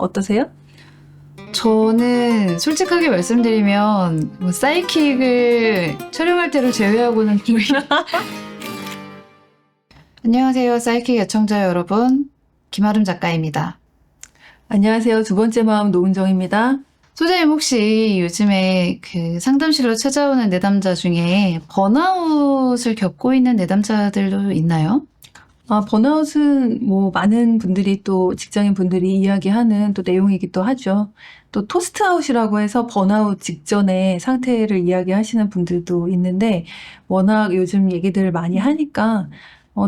어떠세요? 저는 솔직하게 말씀드리면 사이킥을 촬영할 때를 제외하고는 거의 안녕하세요. 사이킥 애청자 여러분. 김아름 작가입니다. 안녕하세요. 두 번째 마음 노은정입니다. 소장님 혹시 요즘에 그 상담실로 찾아오는 내담자 중에 번아웃을 겪고 있는 내담자들도 있나요? 번아웃은 많은 분들이 또 직장인 분들이 이야기하는 또 내용이기도 하죠. 또 토스트아웃이라고 해서 번아웃 직전의 상태를 이야기하시는 분들도 있는데 워낙 요즘 얘기들을 많이 하니까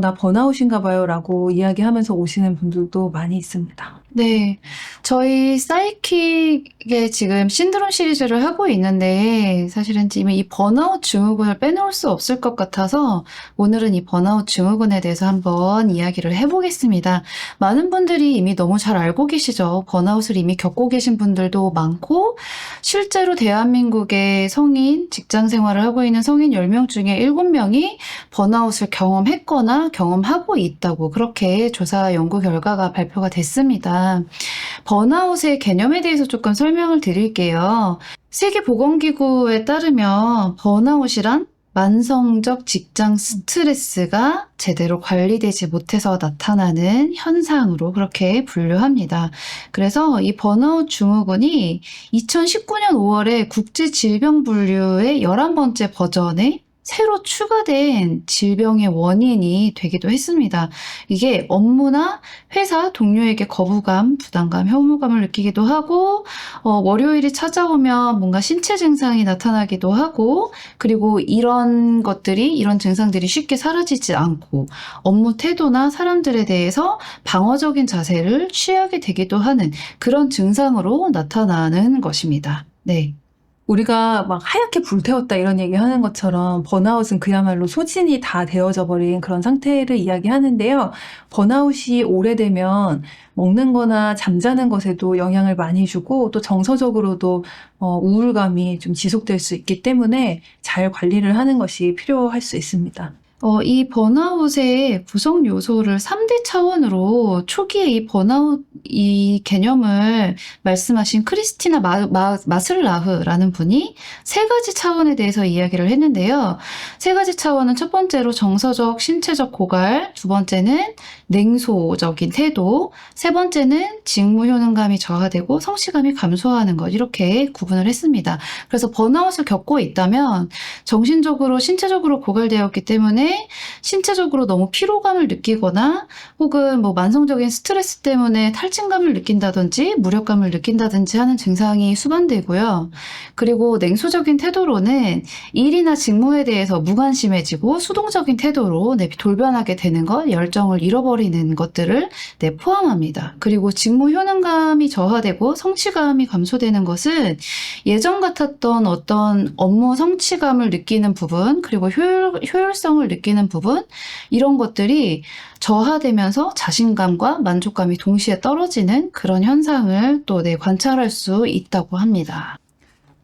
나 번아웃인가 봐요 라고 이야기하면서 오시는 분들도 많이 있습니다. 네. 저희 사이킥의 지금 신드롬 시리즈를 하고 있는데 사실은 지금 이 번아웃 증후군을 빼놓을 수 없을 것 같아서 오늘은 이 번아웃 증후군에 대해서 한번 이야기를 해보겠습니다. 많은 분들이 이미 너무 잘 알고 계시죠. 번아웃을 이미 겪고 계신 분들도 많고 실제로 대한민국의 성인, 직장 생활을 하고 있는 성인 10명 중에 7명이 번아웃을 경험했거나 경험하고 있다고 그렇게 조사 연구 결과가 발표가 됐습니다. 번아웃의 개념에 대해서 조금 설명을 드릴게요. 세계보건기구에 따르면 번아웃이란 만성적 직장 스트레스가 제대로 관리되지 못해서 나타나는 현상으로 그렇게 분류합니다. 그래서 이 번아웃 증후군이 2019년 5월에 국제질병분류의 11번째 버전에 새로 추가된 질병의 원인이 되기도 했습니다. 이게 업무나 회사 동료에게 거부감, 부담감, 혐오감을 느끼기도 하고 월요일이 찾아오면 뭔가 신체 증상이 나타나기도 하고 그리고 이런 증상들이 쉽게 사라지지 않고 업무 태도나 사람들에 대해서 방어적인 자세를 취하게 되기도 하는 그런 증상으로 나타나는 것입니다. 네. 우리가 막 하얗게 불태웠다 이런 얘기 하는 것처럼 번아웃은 그야말로 소진이 다 되어져 버린 그런 상태를 이야기하는데요. 번아웃이 오래되면 먹는 거나 잠자는 것에도 영향을 많이 주고 또 정서적으로도 우울감이 좀 지속될 수 있기 때문에 잘 관리를 하는 것이 필요할 수 있습니다. 이 번아웃의 구성 요소를 3대 차원으로 초기에 이 번아웃 이 개념을 말씀하신 크리스티나 마슬라흐라는 분이 3가지 차원에 대해서 이야기를 했는데요. 3가지 차원은 첫 번째로 정서적, 신체적 고갈, 두 번째는 냉소적인 태도, 세 번째는 직무 효능감이 저하되고 성취감이 감소하는 것 이렇게 구분을 했습니다. 그래서 번아웃을 겪고 있다면 정신적으로, 신체적으로 고갈되었기 때문에 신체적으로 너무 피로감을 느끼거나 혹은 만성적인 스트레스 때문에 탈진감을 느낀다든지 무력감을 느낀다든지 하는 증상이 수반되고요. 그리고 냉소적인 태도로는 일이나 직무에 대해서 무관심해지고 수동적인 태도로 돌변하게 되는 것, 열정을 잃어버리는 것들을 포함합니다. 그리고 직무 효능감이 저하되고 성취감이 감소되는 것은 예전 같았던 어떤 업무 성취감을 느끼는 부분 그리고 효율성을 느끼는 부분 이런 것들이 저하되면서 자신감과 만족감이 동시에 떨어지는 그런 현상을 또 관찰할 수 있다고 합니다.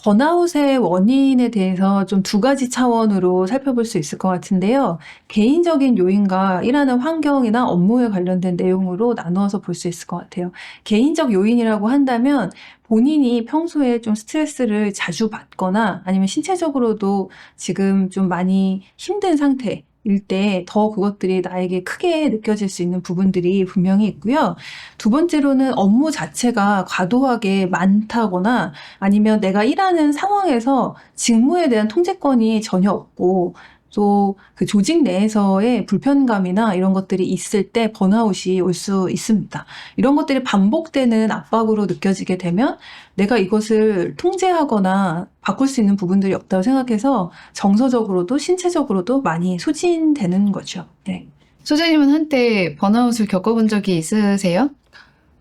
번아웃의 원인에 대해서 좀 2가지 차원으로 살펴볼 수 있을 것 같은데요. 개인적인 요인과 일하는 환경이나 업무에 관련된 내용으로 나누어서 볼 수 있을 것 같아요. 개인적 요인이라고 한다면 본인이 평소에 좀 스트레스를 자주 받거나 아니면 신체적으로도 지금 좀 많이 힘든 상태 일 때 더 그것들이 나에게 크게 느껴질 수 있는 부분들이 분명히 있고요. 두 번째로는 업무 자체가 과도하게 많다거나 아니면 내가 일하는 상황에서 직무에 대한 통제권이 전혀 없고 또 그 조직 내에서의 불편감이나 이런 것들이 있을 때 번아웃이 올 수 있습니다. 이런 것들이 반복되는 압박으로 느껴지게 되면 내가 이것을 통제하거나 바꿀 수 있는 부분들이 없다고 생각해서 정서적으로도 신체적으로도 많이 소진되는 거죠. 네. 소장님은 한때 번아웃을 겪어본 적이 있으세요?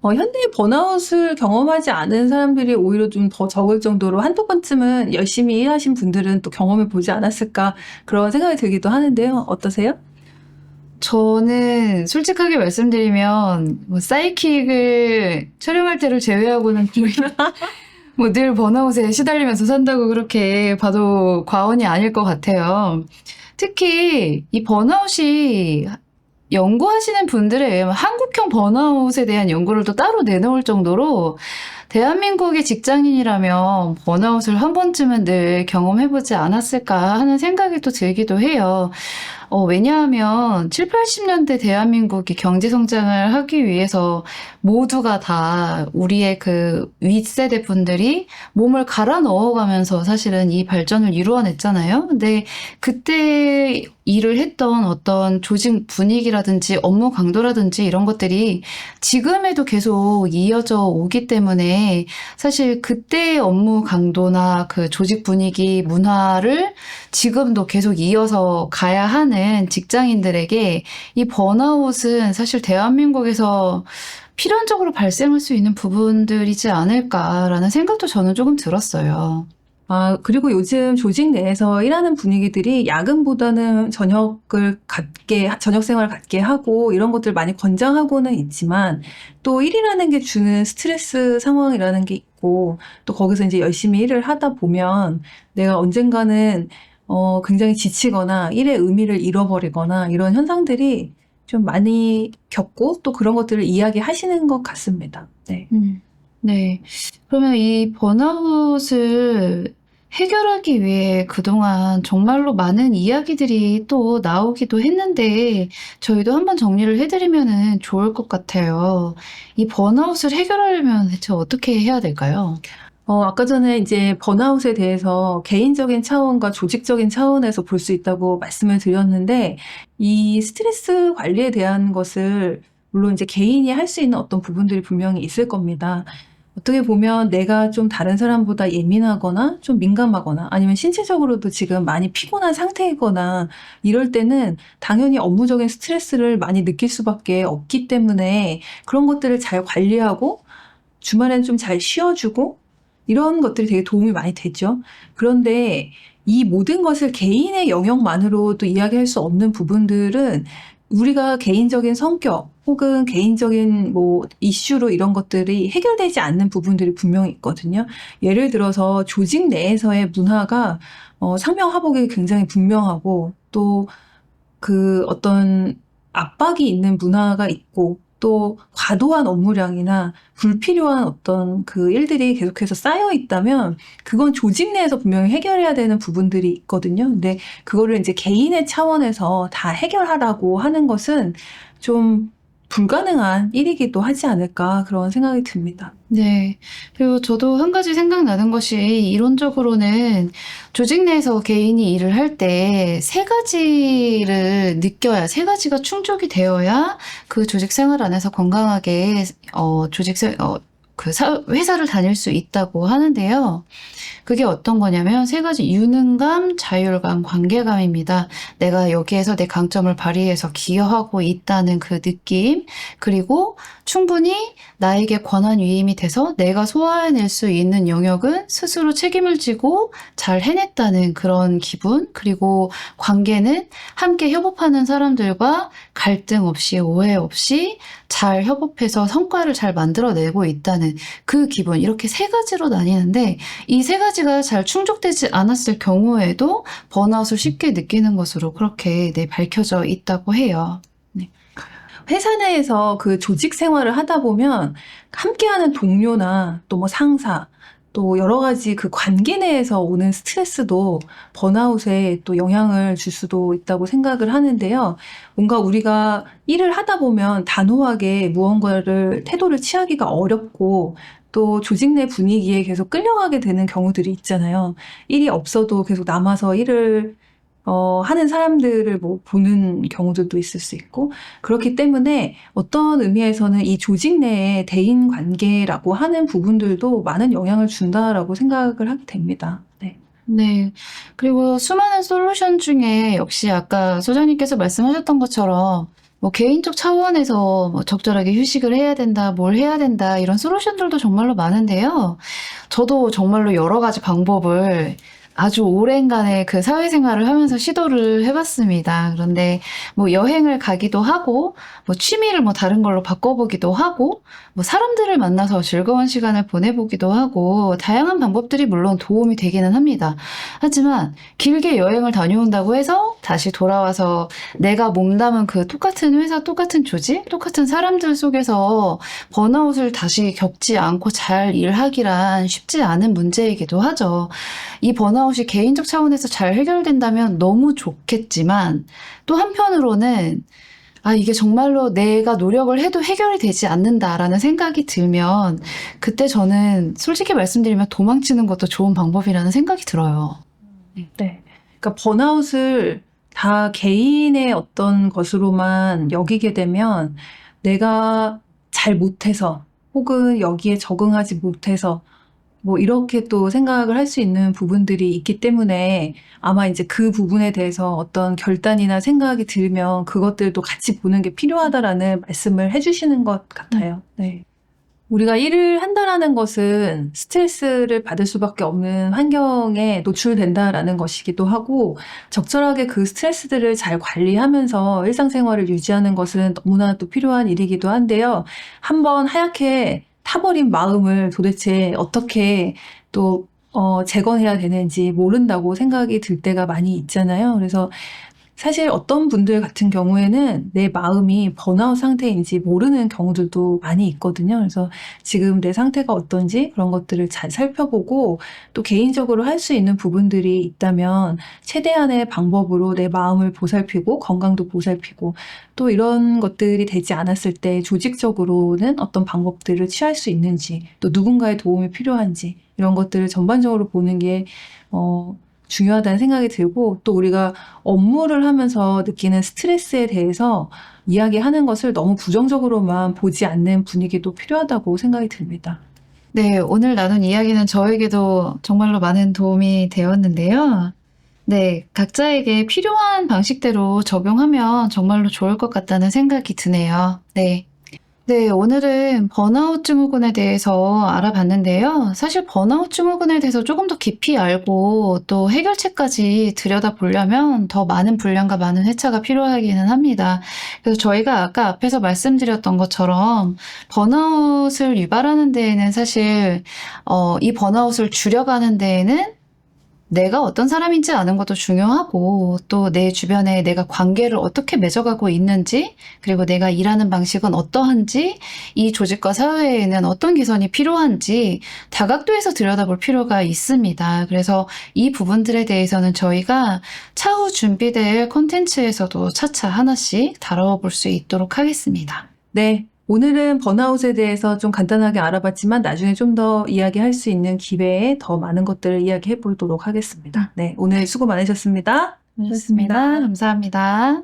현대의 번아웃을 경험하지 않은 사람들이 오히려 좀 더 적을 정도로 한두 번쯤은 열심히 일하신 분들은 또 경험해 보지 않았을까 그런 생각이 들기도 하는데요. 어떠세요? 저는 솔직하게 말씀드리면 사이킥을 촬영할 때를 제외하고는 거의 늘 번아웃에 시달리면서 산다고 그렇게 봐도 과언이 아닐 것 같아요. 특히 이 번아웃이 연구하시는 분들에 의하면 한국형 번아웃에 대한 연구를 또 따로 내놓을 정도로 대한민국의 직장인이라면 번아웃을 한 번쯤은 늘 경험해보지 않았을까 하는 생각이 또 들기도 해요. 왜냐하면 7, 80년대 대한민국이 경제 성장을 하기 위해서 모두가 다 우리의 그 윗세대 분들이 몸을 갈아 넣어가면서 사실은 이 발전을 이루어냈잖아요. 근데 그때 일을 했던 어떤 조직 분위기라든지 업무 강도라든지 이런 것들이 지금에도 계속 이어져 오기 때문에 사실 그때의 업무 강도나 그 조직 분위기 문화를 지금도 계속 이어서 가야 하는 직장인들에게 이 번아웃은 사실 대한민국에서 필연적으로 발생할 수 있는 부분들이지 않을까라는 생각도 저는 조금 들었어요. 그리고 요즘 조직 내에서 일하는 분위기들이 야근보다는 저녁 생활을 갖게 하고 이런 것들 많이 권장하고는 있지만 또 일이라는 게 주는 스트레스 상황이라는 게 있고 또 거기서 이제 열심히 일을 하다 보면 내가 언젠가는 굉장히 지치거나 일의 의미를 잃어버리거나 이런 현상들이 좀 많이 겪고 또 그런 것들을 이야기하시는 것 같습니다. 네. 네. 그러면 이 번아웃을 해결하기 위해 그동안 정말로 많은 이야기들이 또 나오기도 했는데 저희도 한번 정리를 해드리면은 좋을 것 같아요. 이 번아웃을 해결하려면 대체 어떻게 해야 될까요? 아까 전에 이제 번아웃에 대해서 개인적인 차원과 조직적인 차원에서 볼 수 있다고 말씀을 드렸는데, 이 스트레스 관리에 대한 것을 물론 이제 개인이 할 수 있는 어떤 부분들이 분명히 있을 겁니다. 어떻게 보면 내가 좀 다른 사람보다 예민하거나 좀 민감하거나 아니면 신체적으로도 지금 많이 피곤한 상태이거나 이럴 때는 당연히 업무적인 스트레스를 많이 느낄 수밖에 없기 때문에 그런 것들을 잘 관리하고 주말엔 좀 잘 쉬어주고 이런 것들이 되게 도움이 많이 되죠. 그런데 이 모든 것을 개인의 영역만으로도 이야기할 수 없는 부분들은 우리가 개인적인 성격 혹은 개인적인 뭐 이슈로 이런 것들이 해결되지 않는 부분들이 분명히 있거든요. 예를 들어서 조직 내에서의 문화가 상명하복이 굉장히 분명하고 또 그 어떤 압박이 있는 문화가 있고 또 과도한 업무량이나 불필요한 어떤 그 일들이 계속해서 쌓여 있다면 그건 조직 내에서 분명히 해결해야 되는 부분들이 있거든요. 근데 그거를 이제 개인의 차원에서 다 해결하라고 하는 것은 좀 불가능한 일이기도 하지 않을까 그런 생각이 듭니다. 네. 그리고 저도 한 가지 생각나는 것이 이론적으로는 조직 내에서 개인이 일을 할 때 세 가지를 느껴야, 세 가지가 충족이 되어야 그 조직 생활 안에서 건강하게, 회사를 다닐 수 있다고 하는데요. 그게 어떤 거냐면 세 가지 유능감, 자율감, 관계감입니다. 내가 여기에서 내 강점을 발휘해서 기여하고 있다는 그 느낌, 그리고 충분히 나에게 권한 위임이 돼서 내가 소화해낼 수 있는 영역은 스스로 책임을 지고 잘 해냈다는 그런 기분, 그리고 관계는 함께 협업하는 사람들과 갈등 없이 오해 없이 잘 협업해서 성과를 잘 만들어내고 있다는 그 기분, 이렇게 세 가지로 나뉘는데 이 세 가지가 잘 충족되지 않았을 경우에도 번아웃을 쉽게 느끼는 것으로 그렇게 밝혀져 있다고 해요. 회사 내에서 그 조직 생활을 하다 보면 함께하는 동료나 또 뭐 상사 또 여러 가지 그 관계 내에서 오는 스트레스도 번아웃에 또 영향을 줄 수도 있다고 생각을 하는데요. 뭔가 우리가 일을 하다 보면 단호하게 무언가를 태도를 취하기가 어렵고 또 조직 내 분위기에 계속 끌려가게 되는 경우들이 있잖아요. 일이 없어도 계속 남아서 일을 하는 사람들을 뭐 보는 경우들도 있을 수 있고 그렇기 때문에 어떤 의미에서는 이 조직 내의 대인 관계라고 하는 부분들도 많은 영향을 준다라고 생각을 하게 됩니다. 네. 네. 그리고 수많은 솔루션 중에 역시 아까 소장님께서 말씀하셨던 것처럼 뭐 개인적 차원에서 뭐 적절하게 휴식을 해야 된다, 뭘 해야 된다, 이런 솔루션들도 정말로 많은데요. 저도 정말로 여러 가지 방법을 아주 오랜간의 그 사회생활을 하면서 시도를 해봤습니다. 그런데 뭐 여행을 가기도 하고, 뭐 취미를 뭐 다른 걸로 바꿔보기도 하고, 뭐 사람들을 만나서 즐거운 시간을 보내보기도 하고, 다양한 방법들이 물론 도움이 되기는 합니다. 하지만 길게 여행을 다녀온다고 해서 다시 돌아와서 내가 몸담은 그 똑같은 회사, 똑같은 조직, 똑같은 사람들 속에서 번아웃을 다시 겪지 않고 잘 일하기란 쉽지 않은 문제이기도 하죠. 이 번아웃이 개인적 차원에서 잘 해결된다면 너무 좋겠지만 또 한편으로는 이게 정말로 내가 노력을 해도 해결이 되지 않는다라는 생각이 들면 그때 저는 솔직히 말씀드리면 도망치는 것도 좋은 방법이라는 생각이 들어요. 네. 그러니까 번아웃을 다 개인의 어떤 것으로만 여기게 되면 내가 잘 못해서 혹은 여기에 적응하지 못해서 뭐 이렇게 또 생각을 할 수 있는 부분들이 있기 때문에 아마 이제 그 부분에 대해서 어떤 결단이나 생각이 들면 그것들도 같이 보는 게 필요하다라는 말씀을 해주시는 것 같아요. 네. 우리가 일을 한다라는 것은 스트레스를 받을 수밖에 없는 환경에 노출된다라는 것이기도 하고 적절하게 그 스트레스들을 잘 관리하면서 일상생활을 유지하는 것은 너무나 또 필요한 일이기도 한데요. 한번 하얗게 타버린 마음을 도대체 어떻게 또 재건해야 되는지 모른다고 생각이 들 때가 많이 있잖아요. 그래서 사실 어떤 분들 같은 경우에는 내 마음이 번아웃 상태인지 모르는 경우들도 많이 있거든요. 그래서 지금 내 상태가 어떤지 그런 것들을 잘 살펴보고 또 개인적으로 할 수 있는 부분들이 있다면 최대한의 방법으로 내 마음을 보살피고 건강도 보살피고 또 이런 것들이 되지 않았을 때 조직적으로는 어떤 방법들을 취할 수 있는지 또 누군가의 도움이 필요한지 이런 것들을 전반적으로 보는 게 중요하다는 생각이 들고 또 우리가 업무를 하면서 느끼는 스트레스에 대해서 이야기하는 것을 너무 부정적으로만 보지 않는 분위기도 필요하다고 생각이 듭니다. 네, 오늘 나눈 이야기는 저에게도 정말로 많은 도움이 되었는데요. 네, 각자에게 필요한 방식대로 적용하면 정말로 좋을 것 같다는 생각이 드네요. 네. 네, 오늘은 번아웃 증후군에 대해서 알아봤는데요. 사실 번아웃 증후군에 대해서 조금 더 깊이 알고 또 해결책까지 들여다보려면 더 많은 분량과 많은 회차가 필요하기는 합니다. 그래서 저희가 아까 앞에서 말씀드렸던 것처럼 번아웃을 유발하는 데에는 사실 이 번아웃을 줄여가는 데에는 내가 어떤 사람인지 아는 것도 중요하고 또 내 주변에 내가 관계를 어떻게 맺어가고 있는지 그리고 내가 일하는 방식은 어떠한지 이 조직과 사회에는 어떤 개선이 필요한지 다각도에서 들여다볼 필요가 있습니다. 그래서 이 부분들에 대해서는 저희가 차후 준비될 콘텐츠에서도 차차 하나씩 다뤄볼 수 있도록 하겠습니다. 네. 오늘은 번아웃에 대해서 좀 간단하게 알아봤지만 나중에 좀 더 이야기할 수 있는 기회에 더 많은 것들을 이야기해 보도록 하겠습니다. 네. 오늘 수고 많으셨습니다. 감사합니다.